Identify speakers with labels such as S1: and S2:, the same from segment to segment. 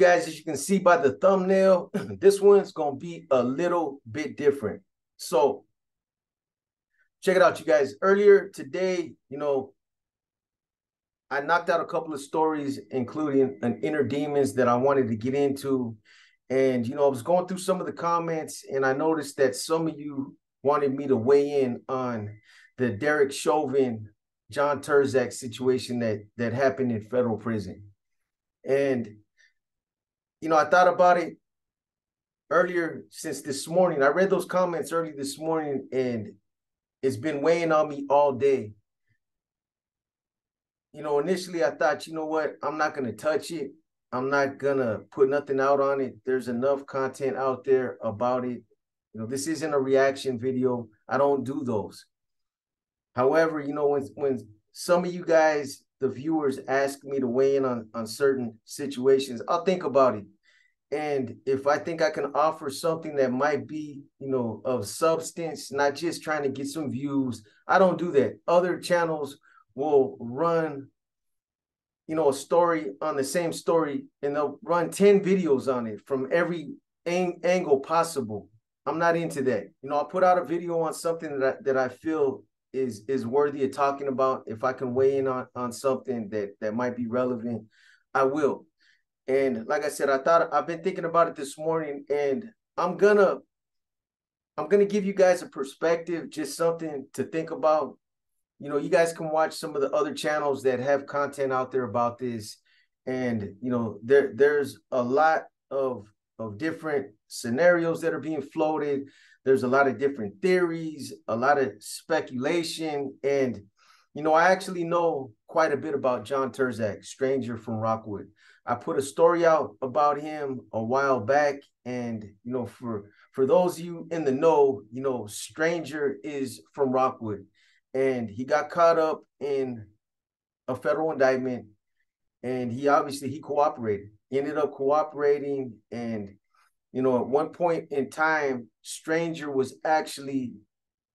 S1: Guys, as you can see by the thumbnail, this one's going to be a little bit different. So check it out, you guys. Earlier today, I knocked out a couple of stories, including an inner demons that I wanted to get into. And, I was going through some of the comments and I noticed that some of you wanted me to weigh in on the Derek Chauvin, John Terzak situation that happened in federal prison. And, I thought about it earlier since this morning. I read those comments early this morning and it's been weighing on me all day. Initially I thought, what, I'm not going to touch it. I'm not going to put nothing out on it. There's enough content out there about it. This isn't a reaction video. I don't do those. However, when some of you guys, the viewers, ask me to weigh in on certain situations, I'll think about it. And if I think I can offer something that might be, of substance, not just trying to get some views, I don't do that. Other channels will run, a story on the same story, and they'll run 10 videos on it from every angle possible. I'm not into that. I'll put out a video on something that I feel is worthy of talking about. If I can weigh in on something that might be relevant, I will. And like I said, I've been thinking about it this morning, and I'm gonna give you guys a perspective, just something to think about. You guys can watch some of the other channels that have content out there about this. And, there's a lot of different scenarios that are being floated. There's a lot of different theories, a lot of speculation. And, I actually know quite a bit about John Terzak, stranger from Rockwood. I put a story out about him a while back. And, for those of you in the know, stranger is from Rockwood. And he got caught up in a federal indictment, and he cooperated. He ended up cooperating, and at one point in time, stranger was actually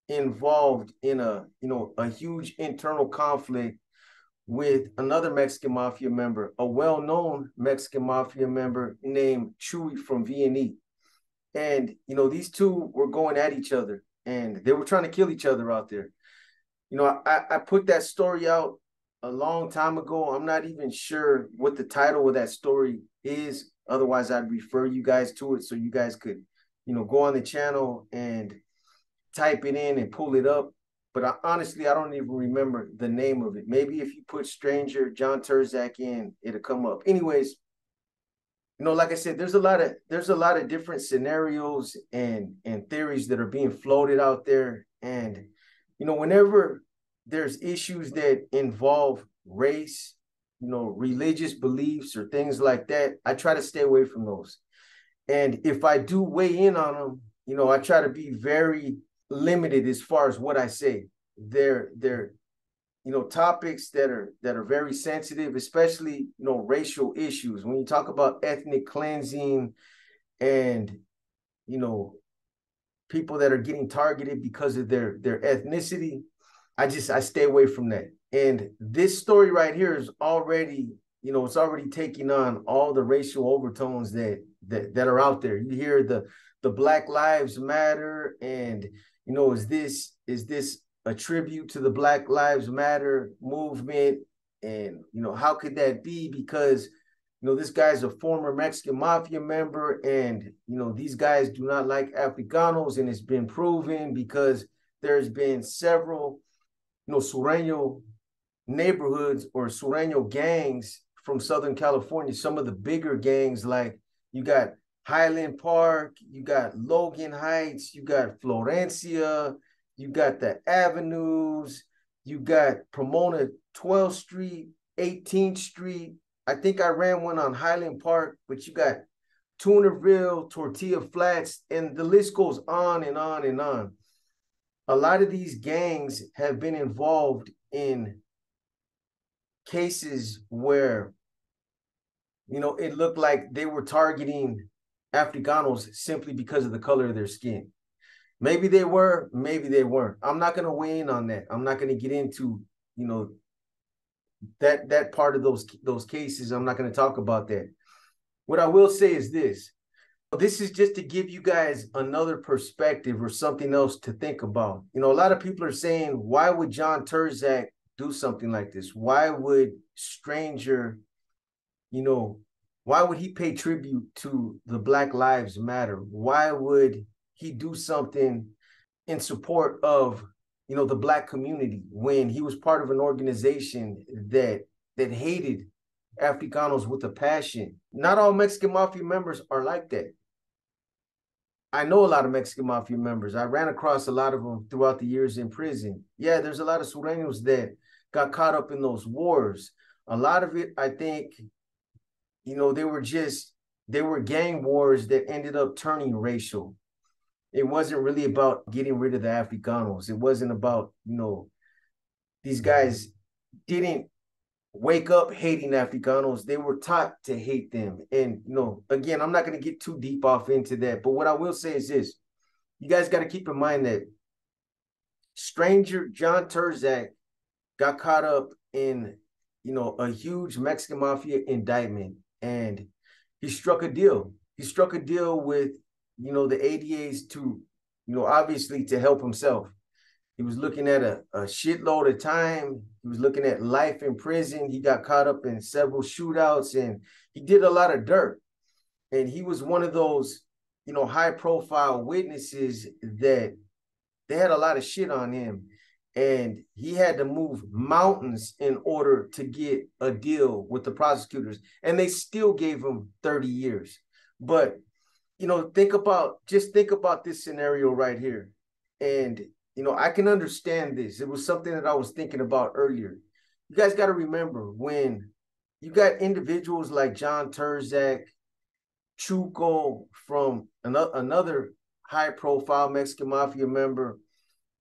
S1: involved in a huge internal conflict with another Mexican mafia member, a well-known Mexican mafia member named Chewy from VNE. And these two were going at each other, and they were trying to kill each other out there. I put that story out a long time ago. I'm not even sure what the title of that story is. Otherwise, I'd refer you guys to it so you guys could, go on the channel and type it in and pull it up. But honestly, I don't even remember the name of it. Maybe if you put stranger John Terzak in, it'll come up. Anyways, like I said, there's a lot of different scenarios and theories that are being floated out there. And whenever there's issues that involve race, religious beliefs or things like that, I try to stay away from those. And if I do weigh in on them, I try to be very limited as far as what I say. They're topics that are very sensitive, especially, racial issues. When you talk about ethnic cleansing and, people that are getting targeted because of their ethnicity, I stay away from that. And this story right here is already, it's already taking on all the racial overtones that are out there. You hear the Black Lives Matter, and is this a tribute to the Black Lives Matter movement? And how could that be? Because this guy's a former Mexican mafia member, and these guys do not like Africanos, and it's been proven because there's been several Sureño neighborhoods or Sureño gangs from Southern California. Some of the bigger gangs, like you got Highland Park, you got Logan Heights, you got Florencia, you got the Avenues, you got Pomona 12th Street, 18th Street. I think I ran one on Highland Park, but you got Tunerville, Tortilla Flats, and the list goes on and on and on. A lot of these gangs have been involved in cases where, it looked like they were targeting Africanos simply because of the color of their skin. Maybe they were, maybe they weren't. I'm not going to weigh in on that. I'm not going to get into, that part of those cases. I'm not going to talk about that. What I will say is this. This is just to give you guys another perspective or something else to think about. You know, a lot of people are saying, why would John Terzak do something like this? Why would Stranger, you know, why would he pay tribute to the Black Lives Matter? Why would he do something in support of, you know, the Black community when he was part of an organization that hated Africanos with a passion? Not all Mexican Mafia members are like that. I know a lot of Mexican Mafia members. I ran across a lot of them throughout the years in prison. Yeah, there's a lot of Sureños that got caught up in those wars. A lot of it, I think, you know, they were gang wars that ended up turning racial. It wasn't really about getting rid of the Africanos. It wasn't about, you know, these guys didn't wake up hating Africanos. They were taught to hate them. And, you know, again, I'm not going to get too deep off into that. But what I will say is this. You guys got to keep in mind that Stranger John Terzak got caught up in, you know, a huge Mexican Mafia indictment. And he struck a deal. He struck a deal with, you know, the ADAs to, you know, obviously to help himself. He was looking at a shitload of time. He was looking at life in prison. He got caught up in several shootouts and he did a lot of dirt. And he was one of those, you know, high profile witnesses that they had a lot of shit on him. And he had to move mountains in order to get a deal with the prosecutors. And they still gave him 30 years. But, you know, think about this scenario right here. And, you know, I can understand this. It was something that I was thinking about earlier. You guys got to remember when you got individuals like John Terzak, Chuco from another high profile Mexican Mafia member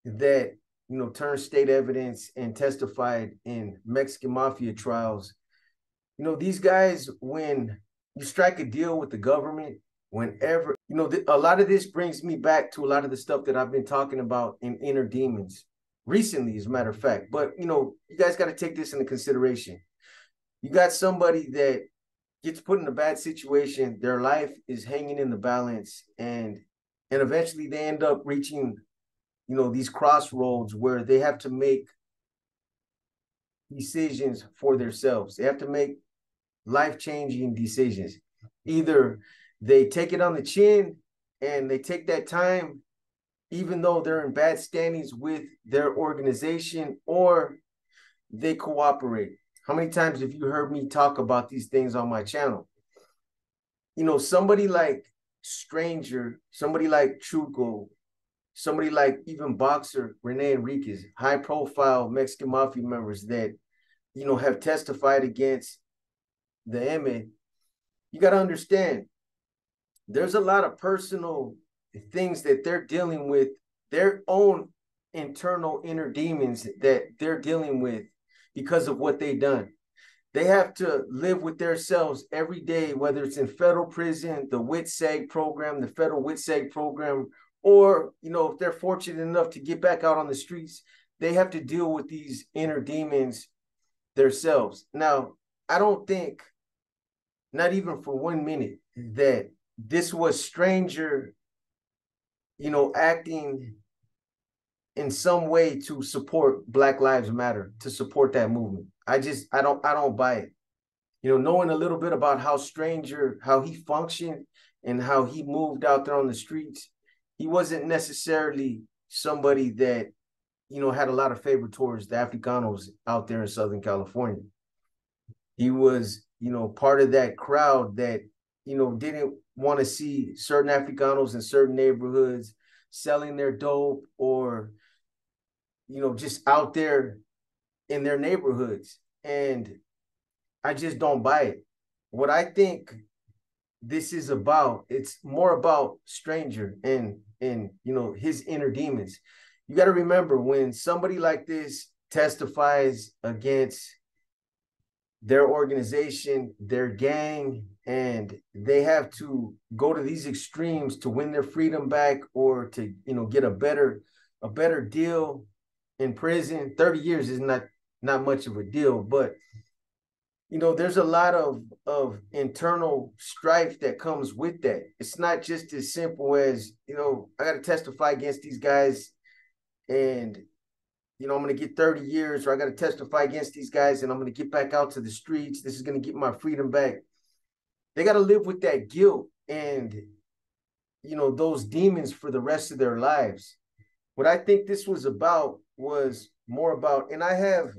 S1: that, you know, turned state evidence and testified in Mexican Mafia trials. You know, these guys, when you strike a deal with the government, whenever, you know, a lot of this brings me back to a lot of the stuff that I've been talking about in Inner Demons recently, as a matter of fact. But, you know, you guys got to take this into consideration. You got somebody that gets put in a bad situation, their life is hanging in the balance, and eventually they end up reaching, you know, these crossroads where they have to make decisions for themselves. They have to make life-changing decisions. Either they take it on the chin and they take that time, even though they're in bad standings with their organization, or they cooperate. How many times have you heard me talk about these things on my channel? You know, somebody like Stranger, somebody like Chuco, somebody like even boxer Rene Enriquez, high-profile Mexican Mafia members that, you know, have testified against the M. You got to understand, there's a lot of personal things that they're dealing with, their own internal inner demons that they're dealing with because of what they've done. They have to live with themselves every day, whether it's in federal prison, the WITSEG program, the federal WITSEG program, or, you know, if they're fortunate enough to get back out on the streets, they have to deal with these inner demons themselves. Now, I don't think, not even for 1 minute, that this was Stranger, you know, acting in some way to support Black Lives Matter, to support that movement. I don't buy it. You know, knowing a little bit about how Stranger, how he functioned and how he moved out there on the streets, he wasn't necessarily somebody that, you know, had a lot of favor towards the Africanos out there in Southern California. He was, you know, part of that crowd that, you know, didn't want to see certain Africanos in certain neighborhoods selling their dope or, you know, just out there in their neighborhoods. And I just don't buy it. What I think this is about, it's more about Stranger and you know, his inner demons. You got to remember, when somebody like this testifies against their organization, their gang, and they have to go to these extremes to win their freedom back or to, you know, get a better deal in prison. 30 years is not much of a deal, but there's a lot of internal strife that comes with that. It's not just as simple as, I got to testify against these guys and, I'm going to get 30 years, or I got to testify against these guys and I'm going to get back out to the streets. This is going to get my freedom back. They got to live with that guilt and, those demons for the rest of their lives. What I think this was about was more about, and I have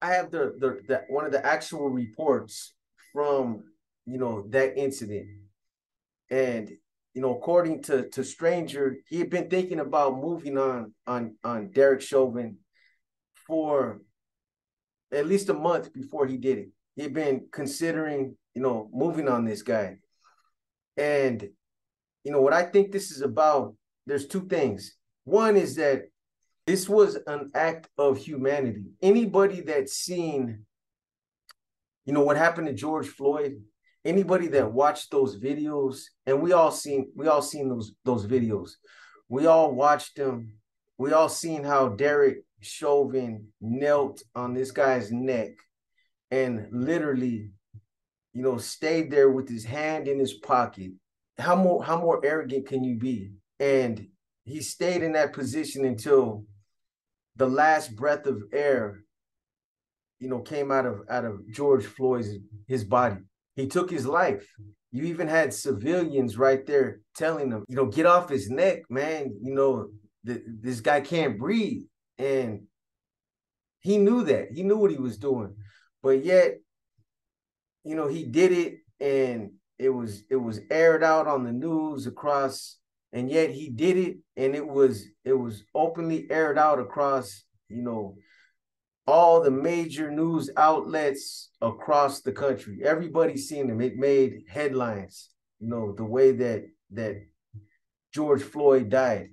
S1: the one of the actual reports from that incident. And according to Stranger, he had been thinking about moving on Derek Chauvin for at least a month before he did it. He had been considering moving on this guy. And what I think this is about, there's two things. One is that this was an act of humanity. Anybody that's seen, what happened to George Floyd, anybody that watched those videos, and we all seen those videos. We all watched them. We all seen how Derek Chauvin knelt on this guy's neck and literally, stayed there with his hand in his pocket. How more arrogant can you be? And he stayed in that position until the last breath of air, came out of George Floyd's his body. He took his life. You even had civilians right there telling him, get off his neck, man. This guy can't breathe. And he knew that. He knew what he was doing. But yet, he did it, and it was aired out on the news across, and yet he did it, and it was openly aired out across, all the major news outlets across the country. Everybody's seen him. It made headlines, the way that George Floyd died.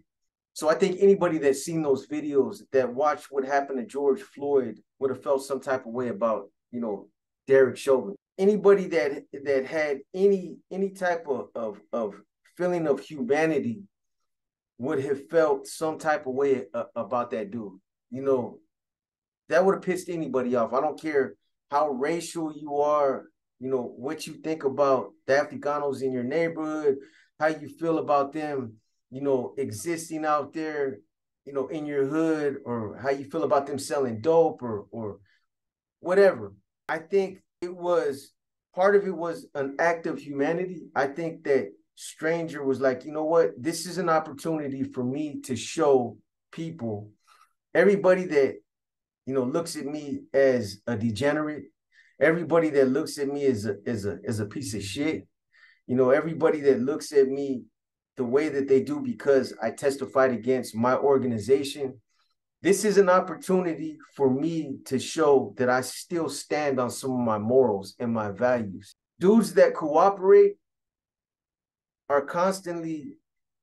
S1: So I think anybody that's seen those videos, that watched what happened to George Floyd, would have felt some type of way about, Derek Chauvin. Anybody that had any type of feeling of humanity would have felt some type of way about that dude. That would have pissed anybody off. I don't care how racial you are, what you think about the Africanos in your neighborhood, how you feel about them, existing out there, in your hood, or how you feel about them selling dope or whatever. I think part of it was an act of humanity. I think that Stranger was like, what? This is an opportunity for me to show people, everybody that, looks at me as a degenerate, everybody that looks at me as a piece of shit, everybody that looks at me the way that they do because I testified against my organization. This is an opportunity for me to show that I still stand on some of my morals and my values. Dudes that cooperate are constantly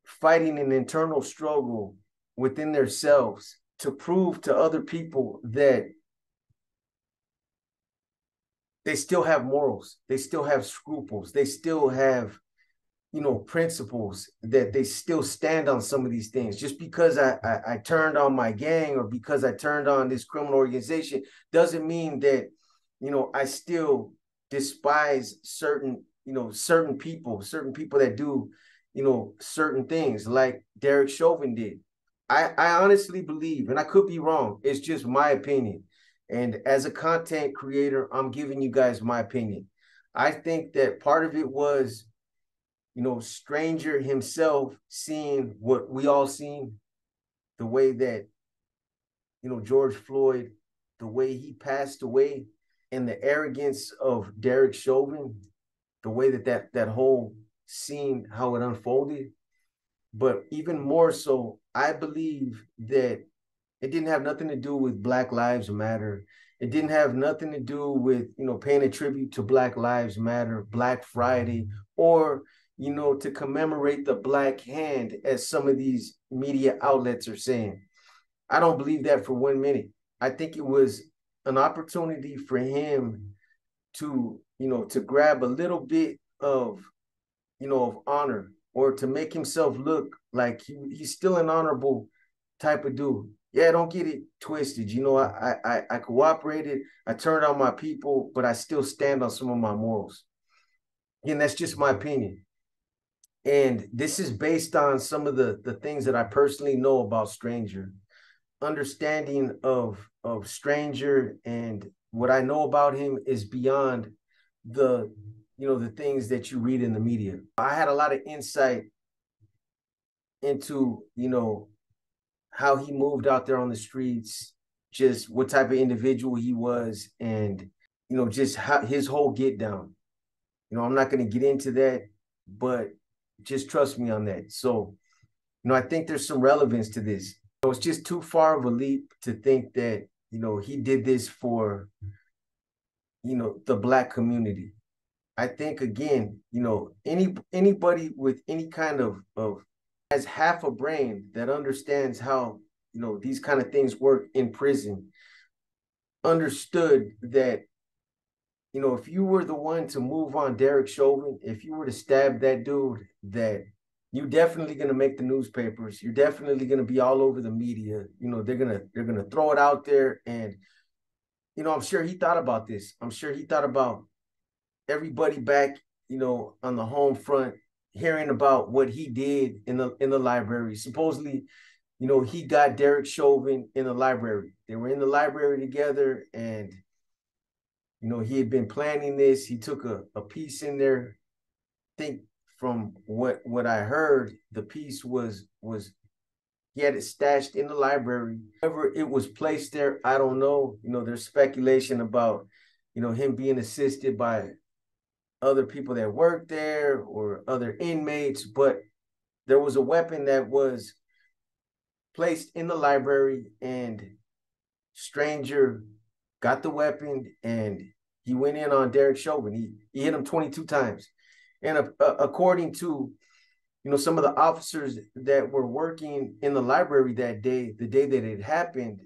S1: fighting an internal struggle within themselves to prove to other people that they still have morals, they still have scruples, they still have, principles, that they still stand on some of these things. Just because I turned on my gang, or because I turned on this criminal organization, doesn't mean that, I still despise certain people that do, certain things like Derek Chauvin did. I honestly believe, and I could be wrong, it's just my opinion. And as a content creator, I'm giving you guys my opinion. I think that part of it was, Stranger himself seeing what we all seen, the way that, George Floyd, the way he passed away, and the arrogance of Derek Chauvin, the way that whole scene, how it unfolded. But even more so, I believe that it didn't have nothing to do with Black Lives Matter. It didn't have nothing to do with, paying a tribute to Black Lives Matter, Black Friday, or, to commemorate the Black Hand, as some of these media outlets are saying. I don't believe that for 1 minute. I think it was an opportunity for him to, to grab a little bit of, of honor, or to make himself look like he's still an honorable type of dude. Yeah, don't get it twisted. You know, I cooperated, I turned on my people, but I still stand on some of my morals. Again, that's just my opinion. And this is based on some of the things that I personally know about Stranger. Understanding of Stranger and what I know about him is beyond the the things that you read in the media. I had a lot of insight into how he moved out there on the streets, just what type of individual he was, and just how his whole get down. I'm not going to get into that, but just trust me on that. So, I think there's some relevance to this. It's just too far of a leap to think that, he did this for, the Black community. I think again, anybody with any kind of has half a brain that understands how, these kind of things work in prison, understood that, if you were the one to move on Derek Chauvin, if you were to stab that dude, that you're definitely gonna make the newspapers. You're definitely gonna be all over the media. They're gonna throw it out there, and I'm sure he thought about this. I'm sure he thought about everybody back, on the home front, hearing about what he did in the library. Supposedly, he got Derek Chauvin in the library. They were in the library together, and he had been planning this. He took a piece in there. I think from what I heard, the piece was he had it stashed in the library. However, it was placed there, I don't know. There's speculation about, him being assisted by other people that worked there or other inmates, but there was a weapon that was placed in the library, and Stranger got the weapon and he went in on Derek Chauvin. He hit him 22 times. And according to some of the officers that were working in the library that day, the day that it happened,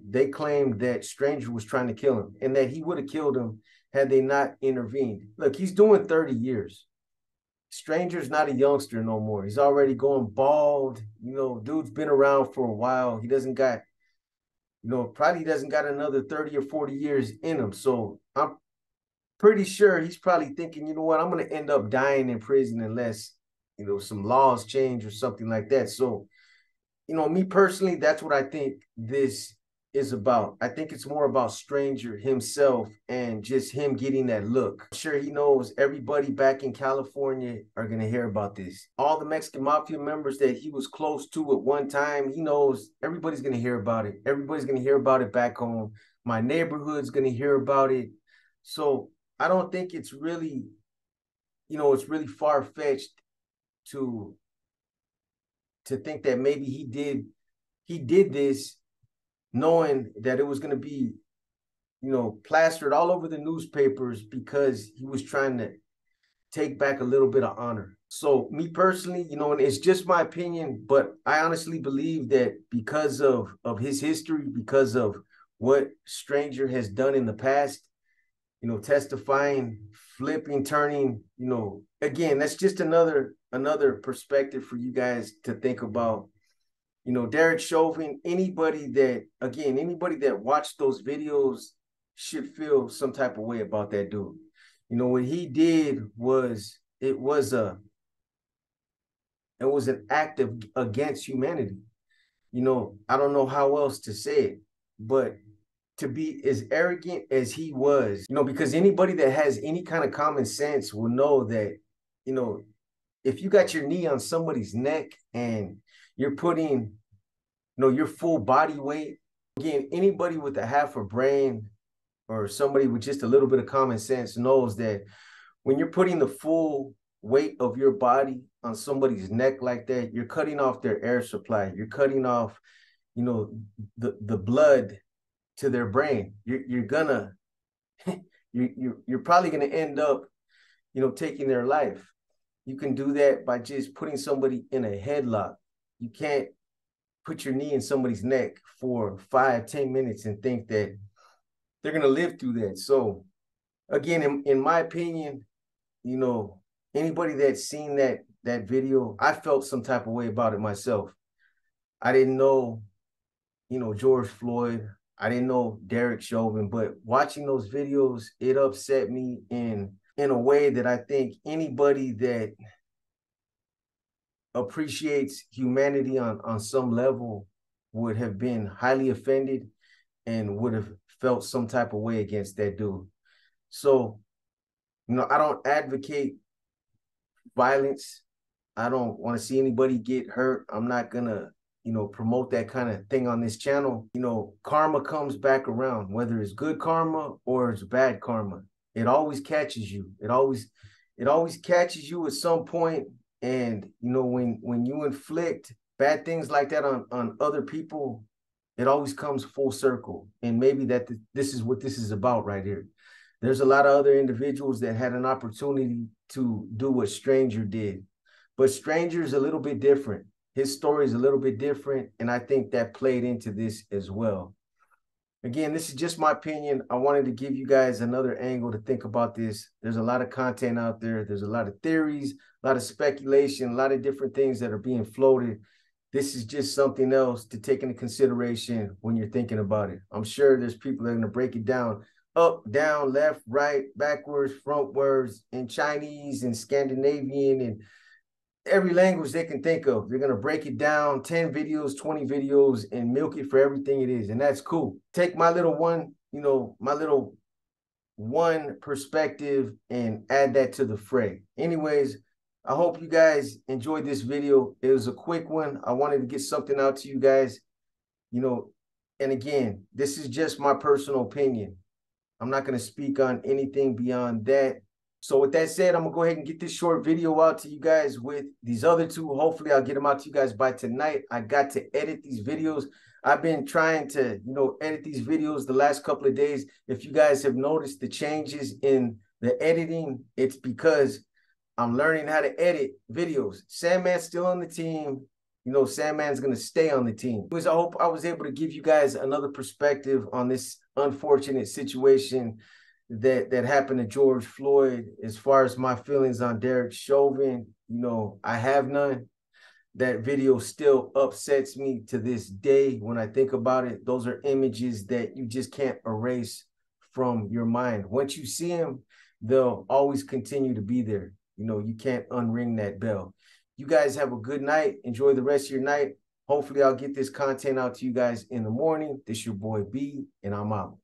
S1: they claimed that Stranger was trying to kill him and that he would have killed him had they not intervened. Look, he's doing 30 years. Stranger's not a youngster no more. He's already going bald. Dude's been around for a while. He doesn't got, probably doesn't got another 30 or 40 years in him. So I'm pretty sure he's probably thinking, you know what, I'm going to end up dying in prison unless, some laws change or something like that. So, me personally, that's what I think this is about. I think it's more about Stranger himself and just him getting that look. I'm sure he knows everybody back in California are going to hear about this. All the Mexican mafia members that he was close to at one time, he knows everybody's going to hear about it. Everybody's going to hear about it back home. My neighborhood's going to hear about it. So I don't think it's really, it's really far-fetched to think that maybe he did this knowing that it was going to be, plastered all over the newspapers because he was trying to take back a little bit of honor. So me personally, and it's just my opinion, but I honestly believe that because of his history, because of what Stranger has done in the past, testifying, flipping, turning, again, that's just another perspective for you guys to think about. Derek Chauvin, anybody that watched those videos should feel some type of way about that dude. What he did was, it was an act against humanity. I don't know how else to say it, but to be as arrogant as he was, because anybody that has any kind of common sense will know that, if you got your knee on somebody's neck and you're putting, your full body weight, again, anybody with a half a brain or somebody with just a little bit of common sense knows that when you're putting the full weight of your body on somebody's neck like that, you're cutting off their air supply. You're cutting off, the blood to their brain. You're gonna you're probably gonna end up, taking their life. You can do that by just putting somebody in a headlock. You can't put your knee in somebody's neck for 5-10 minutes and think that they're gonna live through that. So again, in my opinion, anybody that's seen that video, I felt some type of way about it myself. I didn't know George Floyd. I didn't know Derek Chauvin, but watching those videos, it upset me in a way that I think anybody that appreciates humanity on some level would have been highly offended and would have felt some type of way against that dude. So, I don't advocate violence. I don't want to see anybody get hurt. I'm not gonna, promote that kind of thing on this channel. Karma comes back around, whether it's good karma or it's bad karma. It always catches you. It always catches you at some point. And when you inflict bad things like that on other people, it always comes full circle. And maybe this is what this is about right here. There's a lot of other individuals that had an opportunity to do what Stranger did. But Stranger is a little bit different. His story is a little bit different, and I think that played into this as well. Again, this is just my opinion. I wanted to give you guys another angle to think about this. There's a lot of content out there. There's a lot of theories, a lot of speculation, a lot of different things that are being floated. This is just something else to take into consideration when you're thinking about it. I'm sure there's people that are going to break it down up, down, left, right, backwards, frontwards, in Chinese and Scandinavian and every language they can think of. They're going to break it down 10 videos, 20 videos, and milk it for everything it is. And that's cool. Take my little one perspective and add that to the fray. Anyways, I hope you guys enjoyed this video. It was a quick one. I wanted to get something out to you guys, and again, this is just my personal opinion. I'm not going to speak on anything beyond that. So with that said, I'm going to go ahead and get this short video out to you guys with these other two. Hopefully, I'll get them out to you guys by tonight. I got to edit these videos. I've been trying to, edit these videos the last couple of days. If you guys have noticed the changes in the editing, it's because I'm learning how to edit videos. Sandman's still on the team. Sandman's going to stay on the team. I hope I was able to give you guys another perspective on this unfortunate situation that happened to George Floyd. As far as my feelings on Derek Chauvin, I have none. That video still upsets me to this day when I think about it. Those are images that you just can't erase from your mind. Once you see them, they'll always continue to be there. You can't unring that bell. You guys have a good night. Enjoy the rest of your night. Hopefully, I'll get this content out to you guys in the morning. This your boy B, and I'm out.